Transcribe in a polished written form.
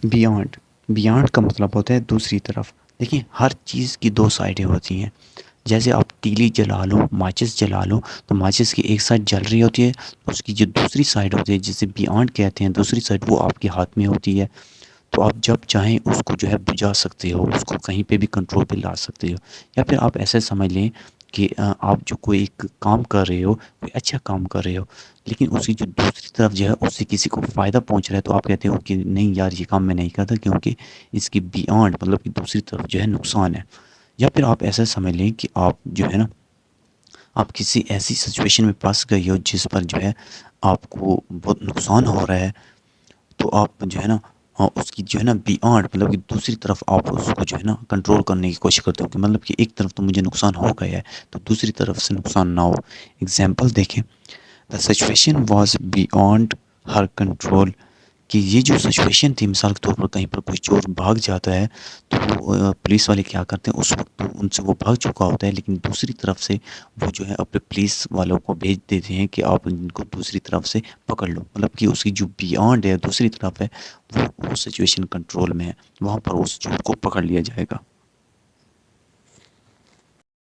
Beyond, beyond کا مطلب ہوتا ہے دوسری طرف. دیکھیں ہر چیز کی دو سائڈیں ہوتی ہیں. جیسے آپ تیلی جلا لو، ماچس جلا لو، تو ماچس کی ایک سائڈ جل رہی ہوتی ہے، اس کی جو دوسری سائڈ ہوتی ہے جسے بیانڈ کہتے ہیں، دوسری سائڈ وہ آپ کے ہاتھ میں ہوتی ہے. تو آپ جب چاہیں اس کو جو ہے بجھا سکتے ہو، اس کو کہیں پہ بھی کنٹرول پہ لا سکتے ہو. یا پھر آپ ایسے سمجھ لیں کہ آپ جو کوئی ایک کام کر رہے ہو، کوئی اچھا کام کر رہے ہو، لیکن اس کی جو دوسری طرف جو ہے اس سے کسی کو فائدہ پہنچ رہا ہے، تو آپ کہتے ہو کہ نہیں یار یہ کام میں نہیں کرتا کیونکہ اس کی بیانڈ مطلب کہ دوسری طرف جو ہے نقصان ہے. یا پھر آپ ایسا سمجھ لیں کہ آپ جو ہے نا، آپ کسی ایسی سچویشن میں پھنس گئی ہو جس پر جو ہے آپ کو بہت نقصان ہو رہا ہے، تو آپ جو ہے نا اس کی جو ہے نا بیانڈ مطلب کہ دوسری طرف آپ اس کو جو ہے نا کنٹرول کرنے کی کوشش کرتے ہو، کہ مطلب کہ ایک طرف تو مجھے نقصان ہو گیا ہے تو دوسری طرف سے نقصان نہ ہو. اگزامپل دیکھیں، the situation was beyond Hare control. کہ یہ جو سچویشن تھی، مثال کے طور پر کہیں پر کوئی چور بھاگ جاتا ہے تو وہ پولیس والے کیا کرتے ہیں، اس وقت تو ان سے وہ بھاگ چکا ہوتا ہے، لیکن دوسری طرف سے وہ جو ہے اپنے پولیس والوں کو بھیج دیتے ہیں کہ آپ ان کو دوسری طرف سے پکڑ لو. مطلب کہ اس کی جو بیانڈ ہے دوسری طرف ہے، وہ سچویشن کنٹرول میں ہے، وہاں پر اس چور کو پکڑ لیا جائے گا.